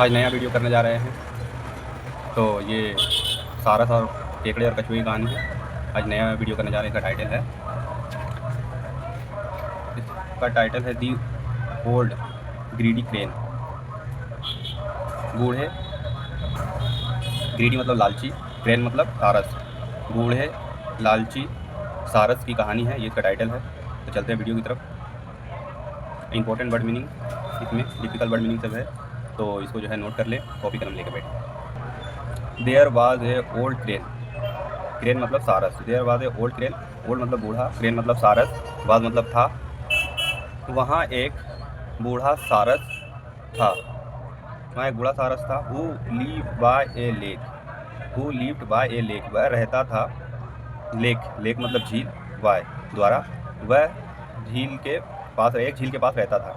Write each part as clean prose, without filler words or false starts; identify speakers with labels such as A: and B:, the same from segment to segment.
A: आज नया वीडियो करने जा रहे हैं। तो ये सारस और केकड़े और कछुए की कहानी है। आज नया वीडियो करने जा रहे हैं। इसका टाइटल है दी ओल्ड ग्रीडी क्रेन। बूढ़े, ग्रीडी मतलब लालची, क्रेन मतलब सारस। बूढ़े लालची सारस की कहानी है, ये इसका टाइटल है। तो चलते हैं वीडियो की तरफ। इंपॉर्टेंट वर्ड मीनिंग इसमें, डिफिकल्ट वर्ड मीनिंग सब है, तो इसको जो है नोट कर ले, कॉपी कलम लेकर बैठे। There was a old crane, crane मतलब सारस। There was a old crane, old मतलब बूढ़ा, क्रेन मतलब सारस, वाज मतलब था। वहाँ एक बूढ़ा सारस था, वहाँ एक बूढ़ा सारस था। Who live by A lake, who lived bye A lake, वह रहता था लेक, लेक मतलब झील, बाय द्वारा, वह झील के पास, एक झील के पास रहता था।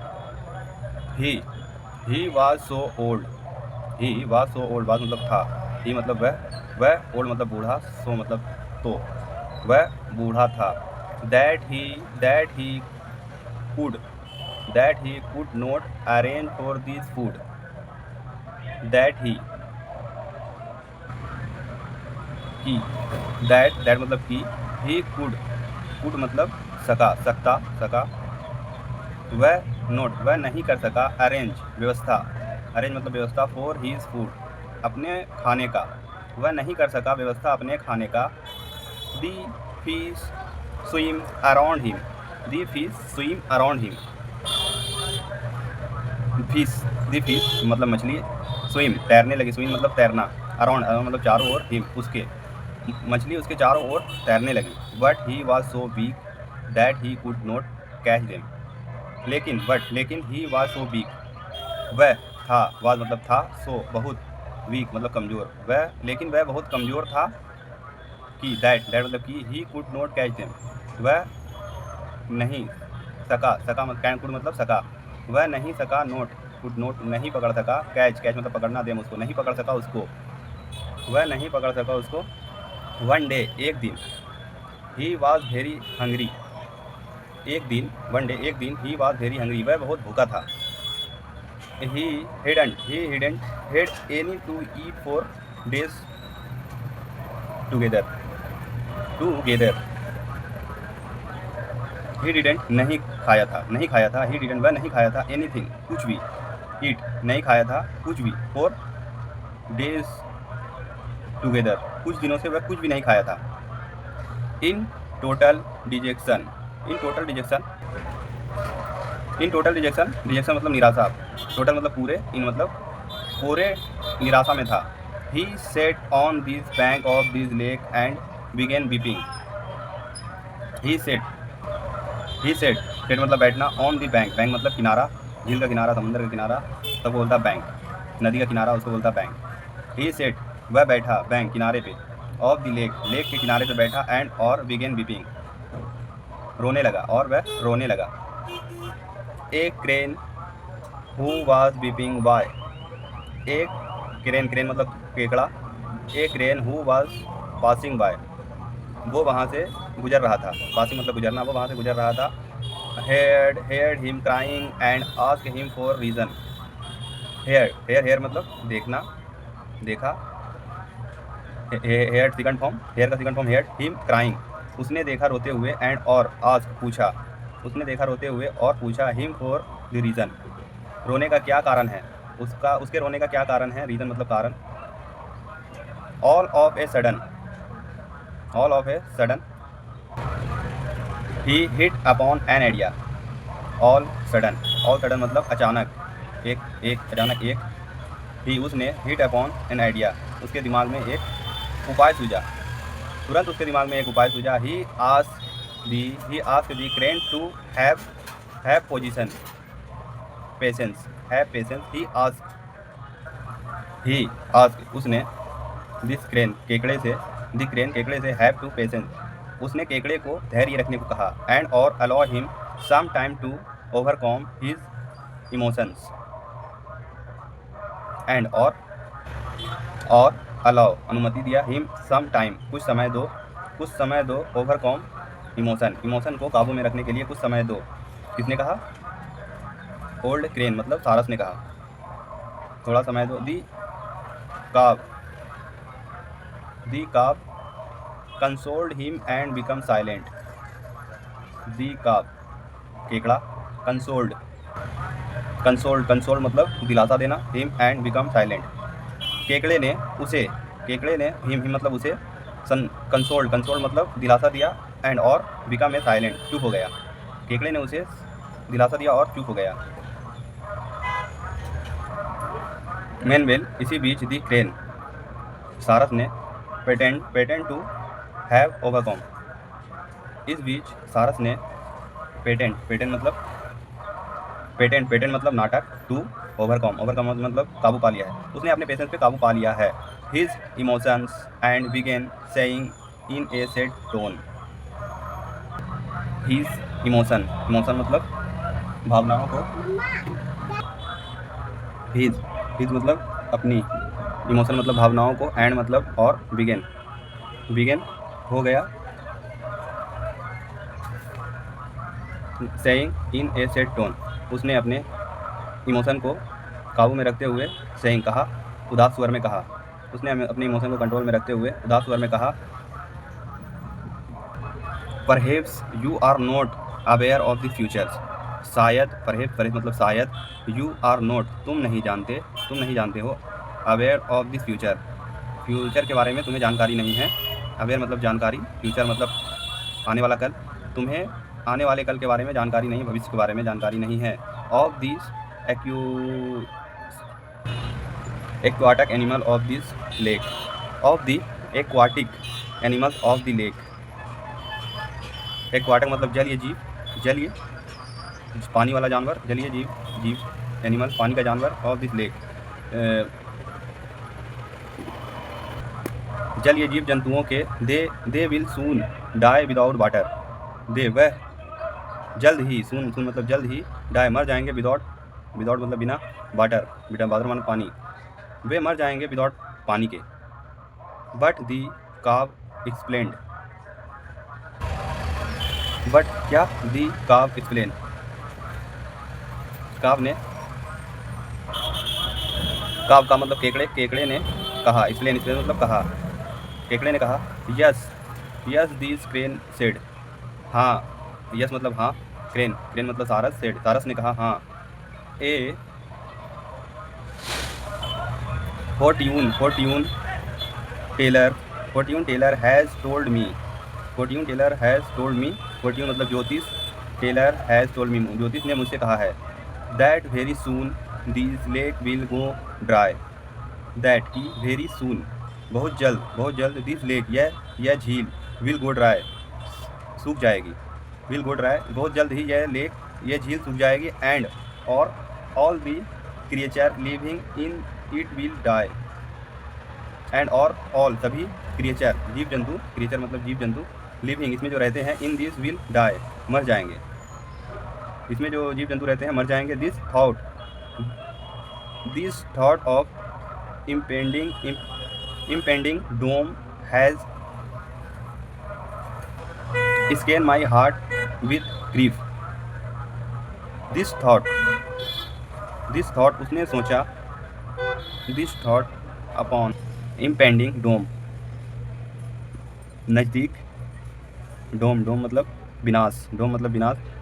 A: He was so old, he was so old, was मतलब था, ही मतलब वह ओल्ड मतलब बूढ़ा, सो मतलब तो, वह बूढ़ा था। That he could, that he could not arrange for this food, that he की, दैट मतलब की, ही कुड मतलब सका, सकता, सका, वह नोट वह नहीं कर सका, अरेंज व्यवस्था, अरेंज मतलब व्यवस्था, फॉर हीज फूड अपने खाने का, वह नहीं कर सका व्यवस्था अपने खाने का। The fish swim around him, the fish swim around him, fish, the fish मतलब मछली, स्विम तैरने लगी, स्विम मतलब तैरना, अराउंड मतलब चारों ओर, हिम उसके, मछली उसके चारों ओर तैरने लगी। But he was so weak that he could not catch them, लेकिन ही वॉज सो वीक, वह था, वाज मतलब था, सो बहुत, वीक मतलब कमज़ोर, लेकिन वह बहुत कमज़ोर था, कि दैट मतलब कि he could not catch them, वह नहीं सका मतलब कैन कुड मतलब सका, वह नहीं सका, नोट कुड नोट नहीं पकड़ सका, कैच मतलब पकड़ना, देम उसको नहीं पकड़ सका उसको, वह नहीं पकड़ सका उसको। वन डे एक दिन, ही वॉज वेरी हंग्री, एक दिन, वन डे एक दिन, ही वॉज वेरी हंग्री, वह बहुत भूखा था। he hadn't had any to eat for days together, he didn't नहीं खाया था, he didn't वह नहीं खाया था, anything कुछ भी, eat नहीं खाया था कुछ भी, for days together कुछ दिनों से वह कुछ भी नहीं खाया था। in total dejection, in total dejection, detection मतलब निराशा, टोटल मतलब पूरे, इन मतलब पूरे निराशा में था। He sat on this bank of this lake and began weeping, he sat मतलब बैठना, ऑन दी बैंक, बैंक मतलब किनारा, झील का किनारा, समुद्र का किनारा, तब बोलता बैंक, नदी का किनारा उसको बोलता बैंक। ही सेट वह बैठा, बैंक किनारे पे, ऑफ दी लेक, लेक के किनारे पे बैठा, एंड और बिगेन वीपिंग रोने लगा, और वह रोने लगा। एक crane who was weeping by, एक क्रेन मतलब केकड़ा, एक crane who was passing by, वो वहाँ से गुजर रहा था, पासिंग मतलब गुजरना, वो वहाँ से गुजर रहा था। Heard him crying and asked him for reason, hear मतलब देखना, देखा, हेयर सेकंड फॉर्म, हेयर का second form heard, him crying उसने देखा रोते हुए, एंड और आस्क पूछा, उसने देखा रोते हुए और पूछा, हिम फॉर द रीज़न रोने का क्या कारण है, उसके रोने का क्या कारण है, रीज़न मतलब कारण। All of a sudden he hit upon an idea, all sudden मतलब अचानक, अचानक एक, ही उसने, हिट अपॉन एन आइडिया उसके दिमाग में एक उपाय सूझा, तुरंत उसके दिमाग में एक उपाय सूझा। He asked the crane to have position patience, he asked उसने, दिस क्रेन केकड़े से हैव टू पेशेंस उसने केकड़े को धैर्य रखने को कहा, एंड और allow him some time to overcome his emotions, and और अलाउ अनुमति दिया, हिम सम टाइम कुछ समय दो, ओवरकम इमोशन को काबू में रखने के लिए कुछ समय दो। किसने कहा? ओल्ड क्रेन मतलब सारस ने कहा। थोड़ा समय दो। calf the calf consoled him and become silent। the calf केकड़ा, कंसोल्ड मतलब दिलासा देना, हिम एंड बिकम साइलेंट केकड़े ने हिम मतलब उसे कंसोल्ड मतलब दिलासा दिया, एंड और बिकम ए साइलेंट चुप हो गया। केकड़े ने उसे दिलासा दिया और चुप हो गया। मेनवेल इसी बीच दी क्रेन सारस ने पेटेंट टू हैव ओवरकम। इस बीच सारस ने पेटेंट मतलब नाटक, टू ओवरकम मतलब काबू पा लिया है, उसने अपने पेशेंस पे काबू पा लिया है। His emotions and began saying in a sad tone. His emotion मतलब भावनाओं को, हिज मतलब अपनी, इमोशन मतलब भावनाओं को, एंड मतलब और, बिगेन हो गया, saying in a sad tone उसने अपने इमोशन को काबू में रखते हुए, सेइंग कहा, उदास स्वर में कहा, उसने अपने इमोशन को कंट्रोल में रखते हुए उदास स्वर में कहा, perhaps you are not aware of the future. शायद, परहेप्स मतलब शायद, यू आर नॉट तुम नहीं जानते हो, अवेयर ऑफ द फ्यूचर के बारे में तुम्हें जानकारी नहीं है। अवेयर मतलब जानकारी, फ्यूचर मतलब आने वाला कल, तुम्हें आने वाले कल के बारे में जानकारी नहीं, भविष्य के बारे में जानकारी नहीं है। Of this aquatic animal of this lake, of the aquatic animals of the lake. Aquatic मतलब जलीय पानी वाला जानवर, जलीय जीव एनिमल पानी का जानवर, ऑफ दिस लेक जलीय जीव जंतुओं के, they will soon die without water. They वह जल्द ही, सून मतलब जल्द ही, डाई मर जाएंगे, विदाउट मतलब बिना, वाटर मतलब पानी, वे मर जाएंगे विदाउट पानी के। बट दी काव एक्सप्लेन्ड, बट क्या, दी काव एक्सप्लेन, काव का मतलब केकड़े ने कहा, एक्सप्लेन मतलब कहा, केकड़े ने कहा, यस दिस क्रेन सेड, हाँ, यस मतलब हाँ, क्रेन मतलब सारस, सेड सारस ने कहा, हाँ, ए फोर्ट्यून टेलर हैज़ टोल्ड मी, फोर्ट्यून मतलब ज्योतिष, टेलर हैज़ टोल्ड मी ज्योतिष ने मुझसे कहा है, that very soon this lake will go dry, that की वेरी सून बहुत जल्द दिस लेक यह झील, विल गो ड्राई सूख जाएगी, विल गो ड्राई बहुत जल्द ही यह झील सूख जाएगी, एंड और all the creature living in it will die, and और ऑल सभी क्रिएचर जीव जंतु, क्रिएचर मतलब जीव जंतु, लिविंग इसमें जो रहते हैं, इन दिस विल डाई मर जाएंगे, इसमें जो जीव जंतु रहते हैं मर जाएंगे। This thought of impending doom has scanned my heart with grief। This thought उसने सोचा, this thought upon impending doom नज़दीक, डोम मतलब विनाश,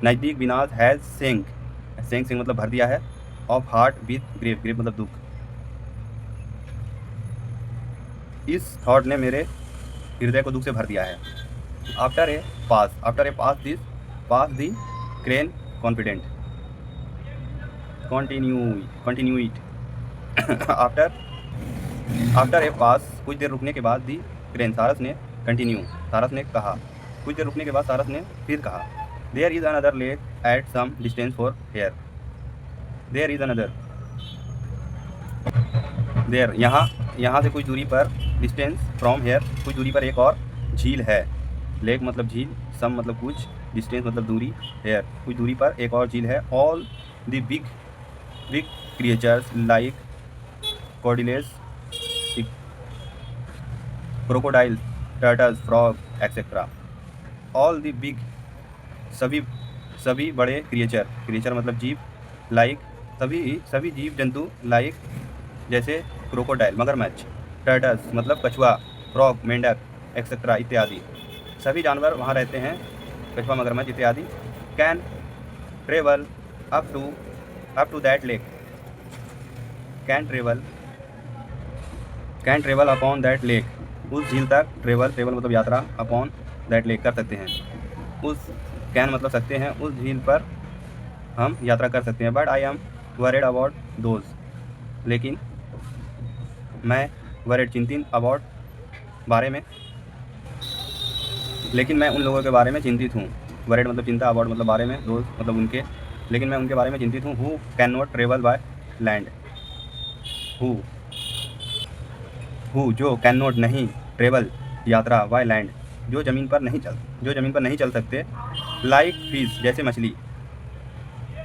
A: नज़दीक विनाश, हैज़ सेंक मतलब भर दिया है, ऑफ हार्ट विथ ग्रीफ मतलब दुख। इस थॉट ने मेरे हृदय को दुख से भर दिया है। After a pause the crane confident, continue it after a pause कुछ देर रुकने के बाद, दी क्रेन सारस ने कहा, कुछ देर रुकने के बाद सारस ने फिर कहा, there is another lake at some distance for here, there is another, there यहाँ से कुछ दूरी पर, डिस्टेंस फ्रॉम हेयर कुछ दूरी पर एक और झील है, लेक मतलब झील, सम मतलब कुछ, डिस्टेंस मतलब दूरी, हेयर कुछ दूरी पर एक और झील है। All the big creatures like crocodiles, crocodile, turtles, frog etcetera. All the big सभी बड़े क्रिएचर मतलब जीव, लाइक सभी जीव जंतु, लाइक जैसे क्रोकोडाइल मगरमच्छ, टर्टल्स मतलब कछुआ, फ्रॉग मेंढक एक्सेट्रा इत्यादि। सभी जानवर वहाँ रहते हैं, कछुआ मगरमच्छ इत्यादि। Can travel up to that lake, can travel upon that lake, उस झील तक ट्रेवल मतलब यात्रा, अपॉन दैट लेक कर सकते हैं। उस कैन मतलब सकते हैं, उस झील पर हम यात्रा कर सकते हैं। But I am worried about those, लेकिन मैं वरीड चिंतित अबाउट बारे में, लेकिन मैं उन लोगों के बारे में चिंतित हूँ। वरीड मतलब चिंता, अबाउट मतलब बारे में, दोज मतलब उनके, लेकिन मैं उनके बारे में चिंतित हूँ। Who can not travel by land, who जो कैन नॉट नहीं, ट्रेवल यात्रा, बाय लैंड जो ज़मीन पर नहीं चल सकते। लाइक फिश जैसे मछली,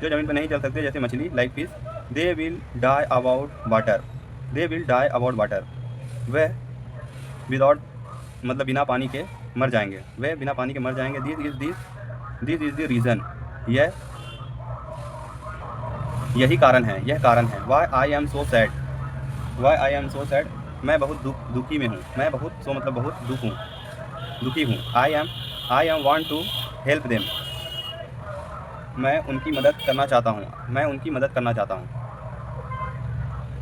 A: जो ज़मीन पर नहीं चल सकते जैसे मछली, like fish. They will die about water, वह विदाउट मतलब बिना पानी के मर जाएंगे, दिस इज द रीज़न, यह कारण है। Why I am so sad, मैं बहुत दुखी में हूँ। मैं बहुत सो मतलब बहुत दुखी हूँ। I am want to help them, मैं उनकी मदद करना चाहता हूँ।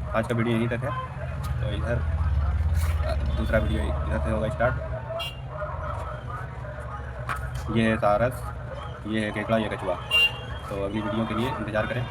A: आज का वीडियो यहीं तक है, तो इधर दूसरा वीडियो इधर से होगा स्टार्ट। ये है सारस, ये है केकड़ा, ये कछुआ। तो अगली वीडियो के लिए इंतज़ार करें।